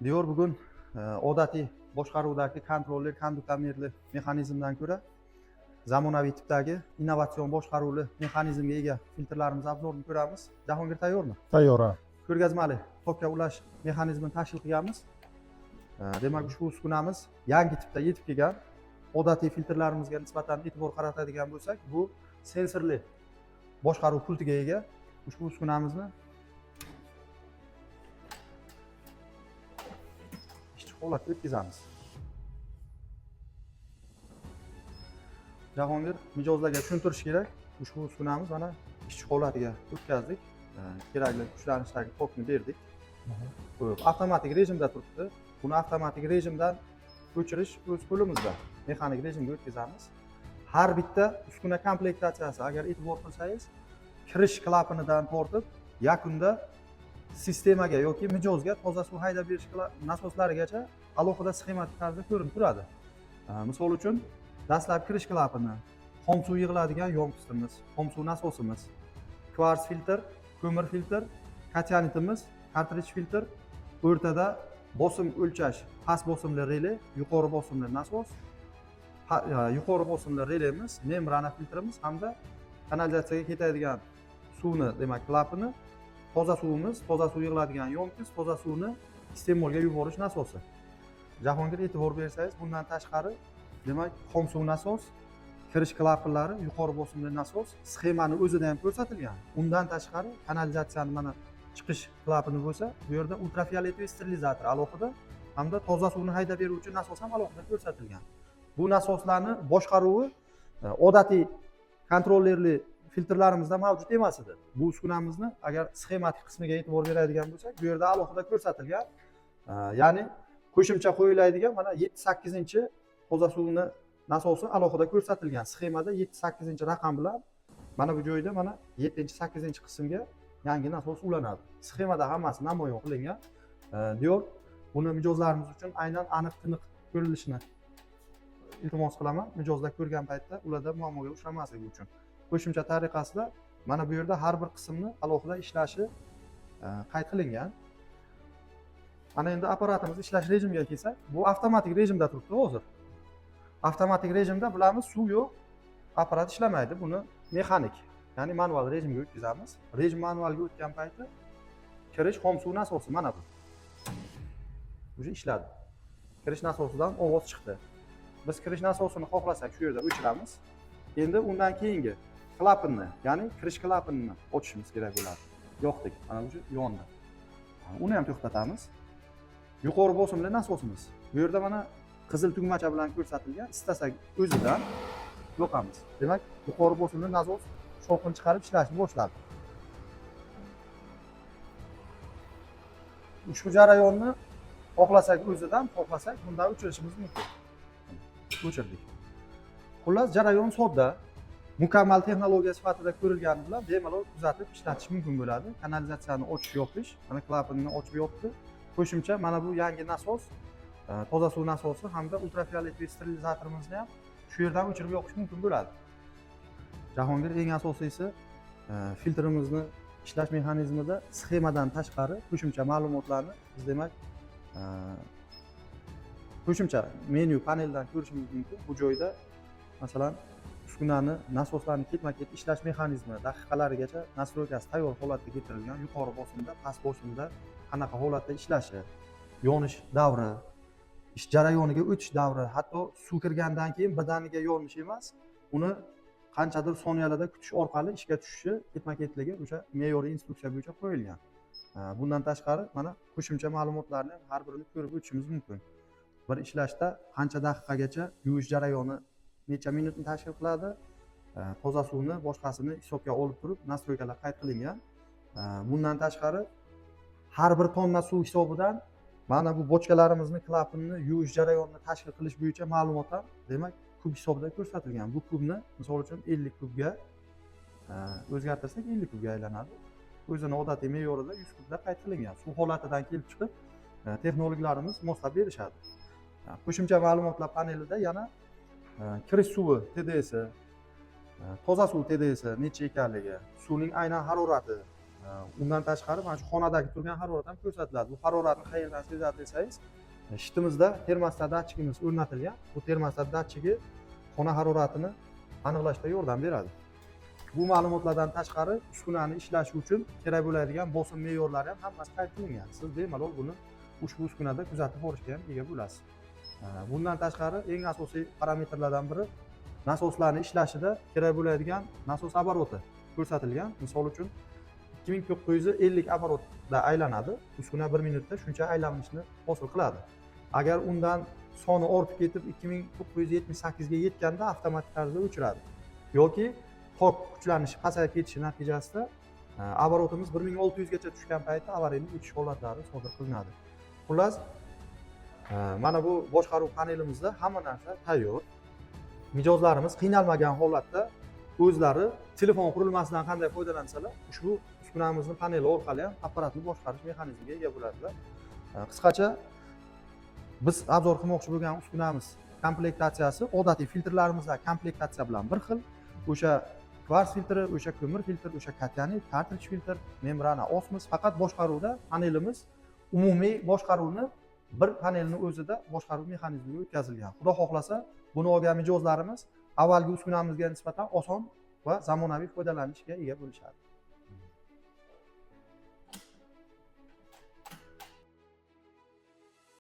Diyor bugun odatiy boshqaruvdagi kontroller konduktomerli mexanizmdan ko'ra zamonaviy tipdagi innovatsion boshqaruvli mexanizmga ega filtrlarimiz obzorini ko'ramiz. Jahongir tayyormi? Tayyor. Ko'rgazmali tokka ulash mexanizmini tashkil qilganmiz. Demak, ushbu uskunamiz yangi tipda yetib kelgan. Odatiy filtrlarimizga nisbatan e'tibor qaratadigan bo'lsak, bu sensorli boshqaruv pultiga ega. Ushbu uskunamizni holatga o'tkazamiz. Jahongir mijozlarga tushuntirish kerak. Ushbu uskunamiz mana ishchi holatiga o'tkazdik. Kerakli kuchlanishdagi tokni berdik. Avtomatik rejimda turibdi. Buni avtomatik rejimdan o'chirish o'z qo'limizda. Mexanik rejimga o'tkazamiz. Har bitta uskuna komplektatsiyasi, agar e'tibor qilsangiz, kirish klapanidan tortib, yakunda sistemaga yoki mijozga toza suv haydab berish nasoslarigacha alohida sxematik tarzda ko'rinib turadi. Misol uchun, dastlab kirish klapani, xom suv yig'iladigan yon qismimiz, xom suv nasosimiz, kvarts filtr, ko'mir filtr, katyanitimiz, kartrij filtr, o'rtada bosim o'lchash, past bosimli relay, yuqori bosimli nasos, yuqori bosimli relayimiz, membrana filtrimiz hamda kanalizatsiyaga ketadigan suvni, demak, klapani, toza suvimiz, toza suv yig'iladigan yonkis, toza suvni iste'molga yuborish nasosi. Jahongir, e'tibor bersangiz, bundan tashqari, demak, xom suv nasos, kirish klapanlari, yuqori bosimli nasos sxemani o'zida ham ko'rsatilgan. Undan tashqari, kanalizatsiyani mana chiqish klapani bo'lsa, bu yerda ultrafioletli sterilizator alohida hamda toza suvni haydab beruvchi nasos ham alohida ko'rsatilgan. Bu nasoslarni boshqaruvi odatiy kontrollerli filtrlarimizda mavjud emas edi. Bu uskunamizni agar sxematik qismiga e'tibor beradigan bo'lsak, bu yerda alohida ko'rsatilgan. Ya'ni qo'shimcha qo'yiladigan mana 7-8 toza suvni nasosi alohida ko'rsatilgan. Sxemada 7-8 raqam bilan mana bu joyda mana 7-8 qismga yangi nasos ulanadi. Sxemada hammasi namoyon qilingan. Diyor, buni mijozlarimiz uchun aynan aniq tiniq ko'rilishini iltimos qilaman. Mijozlar ko'rgan paytda ularda muammoga uchramasligi uchun. Qo'shimcha tariqasida mana bu yerda har bir qismni alohida ishlashi qayd qilingan. Ana endi apparatimiz ishlash rejimiga kelsak, bu avtomatik rejimda turibdi hozir. Avtomatik rejimda bilamiz, suv yo'q, apparat ishlamaydi. Buni mexanik, ya'ni manual rejimga o'tkazamiz. Rejim manualga o'tgan payti kirish xom suv nasosi mana bu. Уже ishladi. Kirish nasosidan ovoz chiqdi. Biz kirish nasosini xohlasak shu yerda o'chiramiz. Endi undan keyingi klapanni, ya'ni kirish klapanini ochishimiz kerak bo'ladi. Yoqdik, mana bu yondi. Uni ham to'xtatamiz. Yuqori bosimli nasosimiz. Bu yerda mana qizil tugmacha bilan ko'rsatilgan. Istasak o'zidan yoqamiz. Demak, yuqori bosimli nasos shovqin chiqarib ishlashni boshladi. Ushbu jarayonni xohlasak o'zidan, xohlasak bundan o'chirishimiz mumkin. O'chirdik. Xullas, jarayon sodda, mukammal texnologiya sifatida ko'rilgani bilan bemalol kuzatib ishlatish mumkin bo'ladi. Kanalizatsiyani ochish yopish, mana klapanini ochib yopdi. Qo'shimcha mana bu yangi nasos, toza suv nasosi hamda ultrafioletli sterilizatorimizni ham shu yerdan o'chirib yoqish mumkin bo'ladi. Jahongir, eng asosiysi filtrimizni ishlash mexanizmida sxemadan tashqari qo'shimcha ma'lumotlarni biz demak qo'shimcha menyu paneldan ko'rishimiz mumkin. Bu joyda masalan uskunani nasoslarni ketma-ket ishlash mexanizmi daqiqalarigacha nastroykasi tayyor holatga keltirilgan. Yuqori bosimda, past bosimda qanaqa holatda ishlashi, yonish davri, ish jarayoniga o'tish davri, hatto suv kirgandan keyin birdaniga yonish emas, uni qanchadir soniyalarda kutish orqali ishga tushishi ketma-ketligi o'sha me'yoriy instruksiya bo'yicha qo'yilgan. Bundan tashqari mana qo'shimcha ma'lumotlarni ham har birini ko'rib o'tishimiz mumkin. Bir ishlashda qancha daqiqagacha yuvish jarayoni necha minutni tashkil qiladi, toza suvni boshqasini hisobga olib turib nastroykalar qayd qilingan. Bundan tashqari har bir tonna suv hisobidan mana bu bochkalarimizni klapanini yuvish jarayonini tashkil qilish bo'yicha ma'lumotlar demak kub hisobida ko'rsatilgan. Bu kubni misol uchun 50 kubga o'zgartirsak 50 kubga aylanadi. O'zini odatiy me'yorida 100 kubda qayd qilingan. Suv holatidan kelib chiqib texnologlarimiz moslab berishadi. Qo'shimcha ma'lumotlar panelida yana kirish suvi TDS, toza suv TDS necha ekanligi, suvning aynan harorati, Undan tashqari mana shu xonadagi turgan harorat ham ko'rsatiladi. Bu haroratni qayerdan sezadi desangiz, shitimizda termostat datchigimiz o'rnatilgan. Bu termostat datchigi xona haroratini aniqlashda yordam beradi. Bu ma'lumotlardan tashqari uskunani ishlashi uchun kerak bo'ladigan bosim me'yorlari ham hammasi qayd qilingan. Siz bemalol buni ushbu uskunada kuzatib borishga ham ega bo'lasiz. Bundan tashqari eng asosiy parametrlardan biri nasoslarning ishlashida kerak bo'ladigan nasos oboroti ko'rsatilgan. Misol uchun 2950 oborotda aylanadi. Uskuna 1 minutda shuncha aylanishni hosil qiladi. Agar undan soni ortib ketib 2978 ga yetganda avtomatik tarzda o'chiradi. Yoki tok kuchlanishi pasayib ketishi natijasida oborotimiz 1600 gacha tushgan paytda avariyaning o'chish holatlari sodir qilinadi. Xullas, mana bu boshqaruv panelimizda hamma narsa tayyor. Mijozlarimiz qiynalmagan holatda o'zlari telefon qurilmasidan qanday foydalansalar, ushbu uskunamizni paneli orqali ham apparatni boshqarish mexanizmiga ega bo'ladilar. Qisqacha biz obzor qilmoqchi bo'lgan uskunamiz komplektatsiyasi odatiy filtrlarimizda komplektatsiya bilan bir xil. O'sha kvars filtri, o'sha ko'mir filtr, o'sha katyanit, kartrij filtr, membrana osmos, faqat boshqaruvda panelimiz umumiy boshqaruvni bir panelni o'zida boshqaruv mexanizmiga o'tkazilgan. Xudo xohlasa, buni olgan mijozlarimiz avvalgi uskunamizga nisbatan oson va zamonaviy foydalanishga ega bo'lishadi.